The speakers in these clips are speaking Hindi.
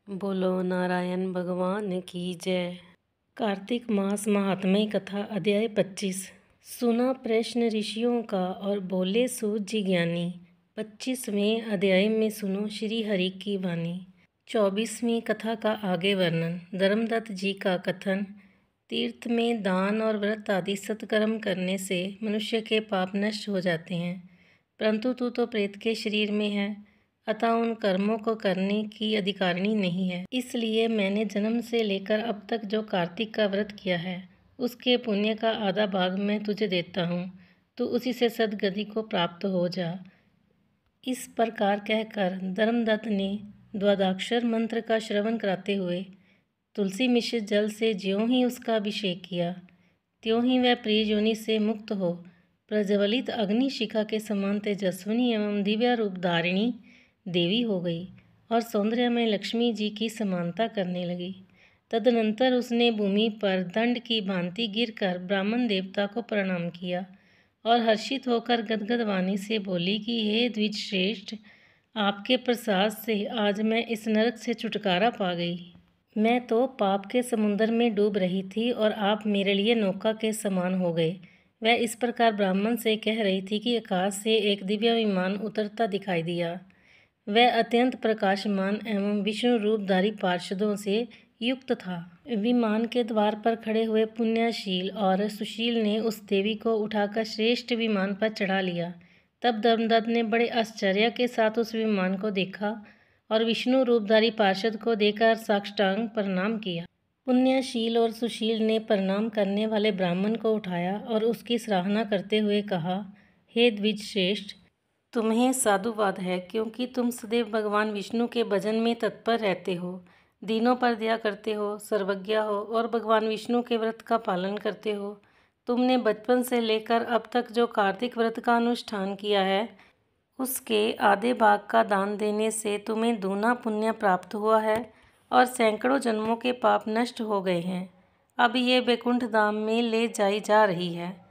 बोलो नारायण भगवान की जय। कार्तिक मास महात्म्य कथा अध्याय 25। सुना प्रश्न ऋषियों का और बोले सूत जी ज्ञानी। 25वें अध्याय में सुनो श्री हरि की वाणी। 24वीं कथा का आगे वर्णन। धर्मदत्त जी का कथन। तीर्थ में दान और व्रत आदि सत्कर्म करने से मनुष्य के पाप नष्ट हो जाते हैं, परंतु तू तो प्रेत के शरीर में है, अतः उन कर्मों को करने की अधिकारिणी नहीं है। इसलिए मैंने जन्म से लेकर अब तक जो कार्तिक का व्रत किया है, उसके पुण्य का आधा भाग मैं तुझे देता हूँ, तू उसी से सद्गति को प्राप्त हो जा। इस प्रकार कहकर धर्मदत्त ने द्वादशाक्षर मंत्र का श्रवण कराते हुए तुलसी मिश्रित जल से ज्यों ही उसका अभिषेक किया, त्यों ही वह प्रिय योनि से मुक्त हो प्रज्वलित अग्नि शिखा के समान तेजस्विनी एवं दिव्य रूप धारिणी देवी हो गई और सौंदर्य में लक्ष्मी जी की समानता करने लगी। तदनंतर उसने भूमि पर दंड की भांति गिरकर ब्राह्मण देवता को प्रणाम किया और हर्षित होकर गदगद वाणी से बोली कि हे द्विज श्रेष्ठ, आपके प्रसाद से आज मैं इस नरक से छुटकारा पा गई। मैं तो पाप के समुद्र में डूब रही थी और आप मेरे लिए नौका के समान हो गए। वह इस प्रकार ब्राह्मण से कह रही थी कि आकाश से एक दिव्य विमान उतरता दिखाई दिया। वह अत्यंत प्रकाशमान एवं विष्णु रूपधारी पार्षदों से युक्त था। विमान के द्वार पर खड़े हुए पुण्यशील और सुशील ने उस देवी को उठाकर श्रेष्ठ विमान पर चढ़ा लिया। तब धर्मदत्त ने बड़े आश्चर्य के साथ उस विमान को देखा और विष्णु रूपधारी पार्षद को देखकर साष्टांग प्रणाम किया। पुण्यशील और सुशील ने प्रणाम करने वाले ब्राह्मण को उठाया और उसकी सराहना करते हुए कहा, हे द्विज श्रेष्ठ, तुम्हें साधुवाद है, क्योंकि तुम सदैव भगवान विष्णु के भजन में तत्पर रहते हो, दीनों पर दया करते हो, सर्वज्ञ हो और भगवान विष्णु के व्रत का पालन करते हो। तुमने बचपन से लेकर अब तक जो कार्तिक व्रत का अनुष्ठान किया है, उसके आधे भाग का दान देने से तुम्हें दूना पुण्य प्राप्त हुआ है और सैकड़ों जन्मों के पाप नष्ट हो गए हैं। अब ये वैकुंठ धाम में ले जाई जा रही है।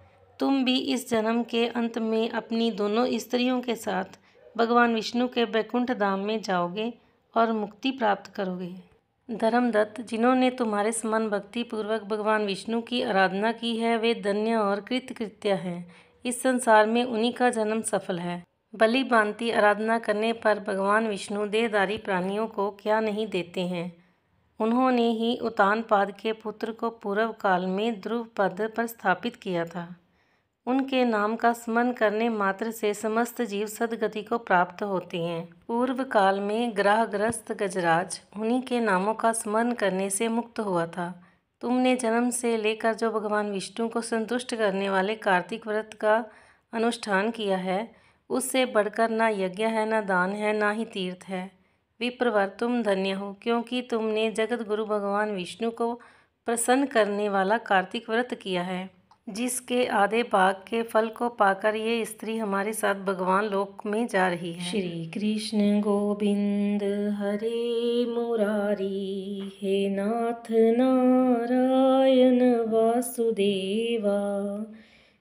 तुम भी इस जन्म के अंत में अपनी दोनों स्त्रियों के साथ भगवान विष्णु के वैकुंठ धाम में जाओगे और मुक्ति प्राप्त करोगे। धर्मदत्त, जिन्होंने तुम्हारे समान भक्ति पूर्वक भगवान विष्णु की आराधना की है, वे धन्य और कृतकृत्य हैं। इस संसार में उन्हीं का जन्म सफल है। बलि भांति आराधना करने पर भगवान विष्णु देहधारी प्राणियों को क्या नहीं देते हैं। उन्होंने ही उत्तानपाद के पुत्र को पूर्व काल में ध्रुव पद पर स्थापित किया था। उनके नाम का स्मरण करने मात्र से समस्त जीव सद्गति को प्राप्त होते हैं। पूर्व काल में ग्रहग्रस्त गजराज उन्हीं के नामों का स्मरण करने से मुक्त हुआ था। तुमने जन्म से लेकर जो भगवान विष्णु को संतुष्ट करने वाले कार्तिक व्रत का अनुष्ठान किया है, उससे बढ़कर ना यज्ञ है, ना दान है, ना ही तीर्थ है। विप्रवर, तुम धन्य हो, क्योंकि तुमने जगत गुरु भगवान विष्णु को प्रसन्न करने वाला कार्तिक व्रत किया है, जिसके आधे भाग के फल को पाकर ये स्त्री हमारे साथ भगवान लोक में जा रही है। श्री कृष्ण गोविंद हरे मुरारी, हे नाथ नारायण वासुदेवा,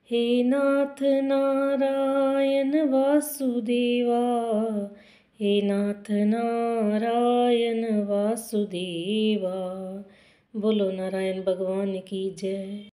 हे नाथ नारायण वासुदेवा, हे नाथ नारायण वासुदेवा। बोलो नारायण भगवान की जय।